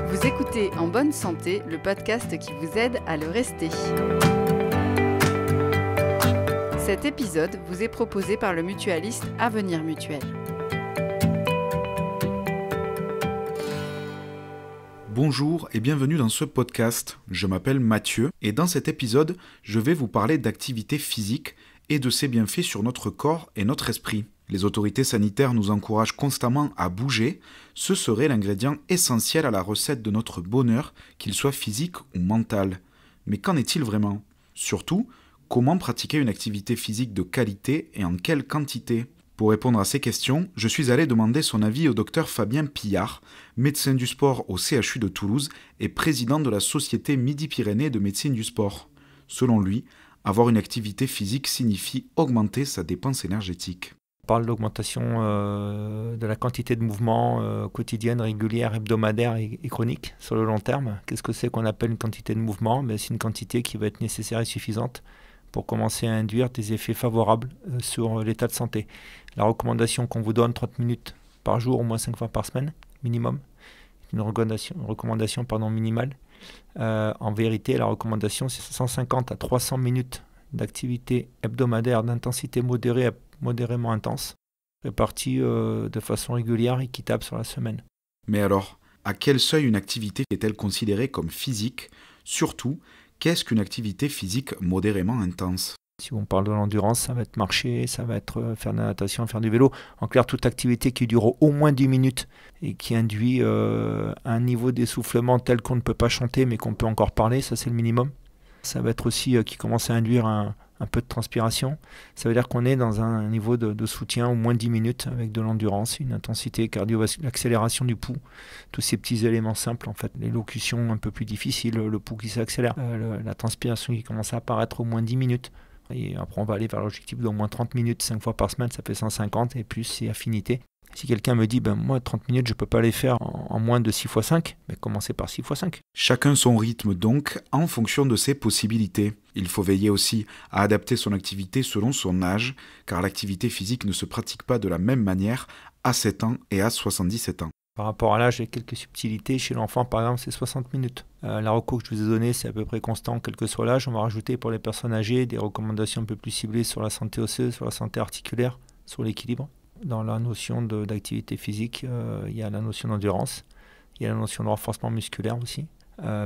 Vous écoutez En bonne santé, le podcast qui vous aide à le rester. Cet épisode vous est proposé par le mutualiste Avenir Mutuel. Bonjour et bienvenue dans ce podcast. Je m'appelle Mathieu et dans cet épisode, je vais vous parler d'activité physique et de ses bienfaits sur notre corps et notre esprit. Les autorités sanitaires nous encouragent constamment à bouger. Ce serait l'ingrédient essentiel à la recette de notre bonheur, qu'il soit physique ou mental. Mais qu'en est-il vraiment ? Surtout, comment pratiquer une activité physique de qualité et en quelle quantité ? Pour répondre à ces questions, je suis allé demander son avis au docteur Fabien Pillard, médecin du sport au CHU de Toulouse et président de la Société Midi-Pyrénées de médecine du sport. Selon lui, avoir une activité physique signifie augmenter sa dépense énergétique. On parle d'augmentation de la quantité de mouvements quotidienne, régulière, hebdomadaire et chronique sur le long terme. Qu'est-ce que c'est qu'on appelle une quantité de mouvement ? C'est une quantité qui va être nécessaire et suffisante pour commencer à induire des effets favorables sur l'état de santé. La recommandation qu'on vous donne, 30 minutes par jour, au moins 5 fois par semaine, minimum, une recommandation minimale. En vérité, la recommandation, c'est 150 à 300 minutes d'activité hebdomadaire d'intensité modérément intense, répartie de façon régulière et équitable sur la semaine. Mais alors, à quel seuil une activité est-elle considérée comme physique ? Surtout, qu'est-ce qu'une activité physique modérément intense ? Si on parle de l'endurance, ça va être marcher, ça va être faire de la natation, faire du vélo. En clair, toute activité qui dure au moins 10 minutes et qui induit un niveau d'essoufflement tel qu'on ne peut pas chanter mais qu'on peut encore parler, ça c'est le minimum. Ça va être aussi qui commence à induire un peu de transpiration. Ça veut dire qu'on est dans un niveau de soutien au moins 10 minutes avec de l'endurance, une intensité cardiovasculaire, l'accélération du pouls, tous ces petits éléments simples en fait. L'élocution un peu plus difficile, le pouls qui s'accélère, la transpiration qui commence à apparaître au moins 10 minutes. Et après on va aller vers l'objectif d'au moins 30 minutes, 5 fois par semaine, ça fait 150 et plus c'est affinité. Si quelqu'un me dit, moi 30 minutes je ne peux pas les faire en moins de 6 x 5, commencez par 6 x 5. Chacun son rythme donc, en fonction de ses possibilités. Il faut veiller aussi à adapter son activité selon son âge, car l'activité physique ne se pratique pas de la même manière à 7 ans et à 77 ans. Par rapport à l'âge, il y a quelques subtilités. Chez l'enfant, par exemple, c'est 60 minutes. La reco que je vous ai donnée, c'est à peu près constant, quel que soit l'âge. On va rajouter pour les personnes âgées des recommandations un peu plus ciblées sur la santé osseuse, sur la santé articulaire, sur l'équilibre. Dans la notion d'activité physique, il y a la notion d'endurance, il y a la notion de renforcement musculaire aussi.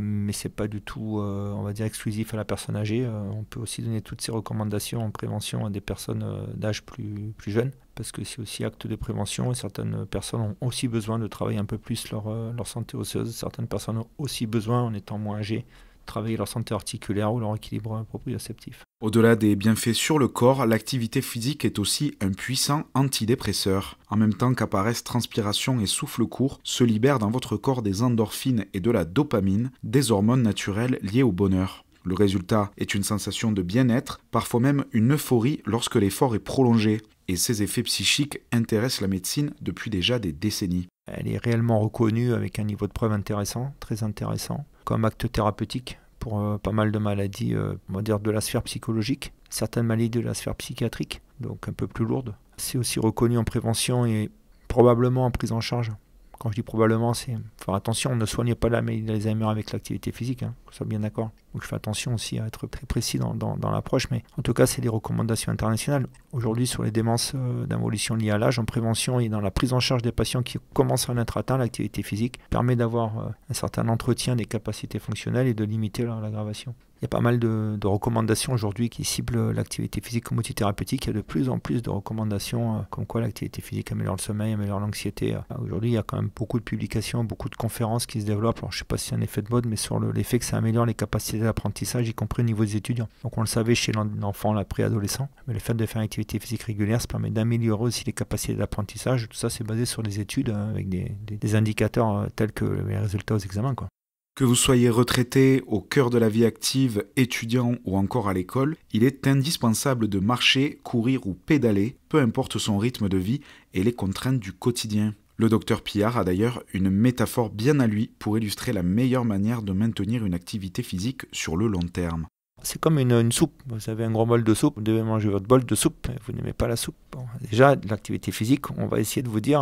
Mais ce n'est pas du tout, on va dire, exclusif à la personne âgée. On peut aussi donner toutes ces recommandations en prévention à des personnes d'âge plus jeunes, parce que c'est aussi acte de prévention et certaines personnes ont aussi besoin de travailler un peu plus leur santé osseuse. Certaines personnes ont aussi besoin, en étant moins âgées, de travailler leur santé articulaire ou leur équilibre proprioceptif. Au-delà des bienfaits sur le corps, l'activité physique est aussi un puissant antidépresseur. En même temps qu'apparaissent transpiration et souffle court, se libèrent dans votre corps des endorphines et de la dopamine, des hormones naturelles liées au bonheur. Le résultat est une sensation de bien-être, parfois même une euphorie lorsque l'effort est prolongé. Et ces effets psychiques intéressent la médecine depuis déjà des décennies. Elle est réellement reconnue avec un niveau de preuve intéressant, très intéressant, comme acte thérapeutique pour pas mal de maladies, on va dire de la sphère psychologique, certaines maladies de la sphère psychiatrique, donc un peu plus lourdes. C'est aussi reconnu en prévention et probablement en prise en charge. Quand je dis probablement, c'est faire attention, on ne soigne pas la maladie d'Alzheimer avec l'activité physique, qu'on soit bien d'accord. Donc je fais attention aussi à être très précis dans l'approche, mais en tout cas, c'est des recommandations internationales. Aujourd'hui, sur les démences d'involution liées à l'âge, en prévention et dans la prise en charge des patients qui commencent à en être atteints, l'activité physique permet d'avoir un certain entretien des capacités fonctionnelles et de limiter l'aggravation. Il y a pas mal de recommandations aujourd'hui qui ciblent l'activité physique comme outil thérapeutique. Il y a de plus en plus de recommandations comme quoi l'activité physique améliore le sommeil, améliore l'anxiété. Aujourd'hui, il y a quand même beaucoup de publications, beaucoup de conférences qui se développent. Alors, je ne sais pas si c'est un effet de mode, mais sur l'effet que ça améliore les capacités d'apprentissage, y compris au niveau des étudiants. Donc on le savait chez l'enfant, la préadolescent, mais le fait de faire une activité physique régulière, ça permet d'améliorer aussi les capacités d'apprentissage. Tout ça, c'est basé sur des études avec des indicateurs tels que les résultats aux examens, quoi. Que vous soyez retraité, au cœur de la vie active, étudiant ou encore à l'école, il est indispensable de marcher, courir ou pédaler, peu importe son rythme de vie et les contraintes du quotidien. Le docteur Pillard a d'ailleurs une métaphore bien à lui pour illustrer la meilleure manière de maintenir une activité physique sur le long terme. C'est comme une soupe. Vous avez un gros bol de soupe, vous devez manger votre bol de soupe. Vous n'aimez pas la soupe. Bon, déjà, l'activité physique, on va essayer de vous dire,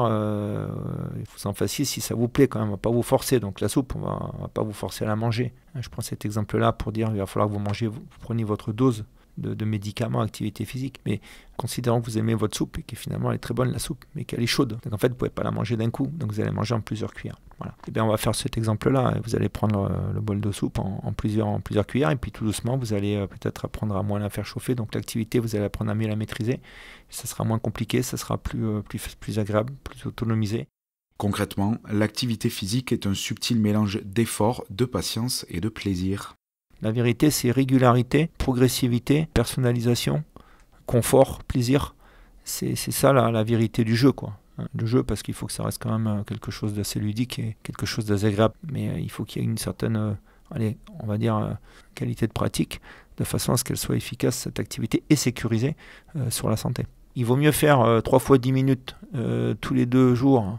il faut s'en fassiez si ça vous plaît quand même. On va pas vous forcer. Donc la soupe, on va pas vous forcer à la manger. Je prends cet exemple-là pour dire qu'il va falloir que vous preniez votre dose de médicaments, activité physique. Mais considérant que vous aimez votre soupe et que finalement elle est très bonne la soupe, mais qu'elle est chaude. Donc en fait, vous ne pouvez pas la manger d'un coup. Donc vous allez manger en plusieurs cuillères. Voilà. Et bien on va faire cet exemple-là. Vous allez prendre le bol de soupe en plusieurs cuillères et puis tout doucement, vous allez peut-être apprendre à moins la faire chauffer. Donc l'activité, vous allez apprendre à mieux la maîtriser. Ça sera moins compliqué, ça sera plus agréable, plus autonomisé. Concrètement, l'activité physique est un subtil mélange d'effort, de patience et de plaisir. La vérité, c'est régularité, progressivité, personnalisation, confort, plaisir. C'est ça la vérité du jeu, quoi. Le jeu, parce qu'il faut que ça reste quand même quelque chose d'assez ludique et quelque chose d'assez agréable. Mais il faut qu'il y ait une certaine, on va dire, qualité de pratique, de façon à ce qu'elle soit efficace, cette activité, et sécurisée sur la santé. Il vaut mieux faire 3 fois 10 minutes tous les 2 jours,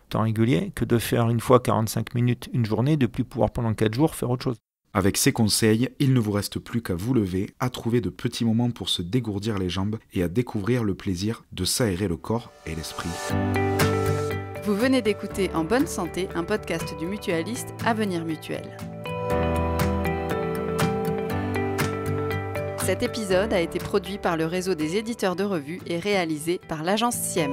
temps régulier, que de faire une fois 45 minutes une journée, de plus pouvoir pendant 4 jours faire autre chose. Avec ces conseils, il ne vous reste plus qu'à vous lever, à trouver de petits moments pour se dégourdir les jambes et à découvrir le plaisir de s'aérer le corps et l'esprit. Vous venez d'écouter En bonne santé, un podcast du mutualiste Avenir Mutuel. Cet épisode a été produit par le réseau des éditeurs de revues et réalisé par l'agence SIEM.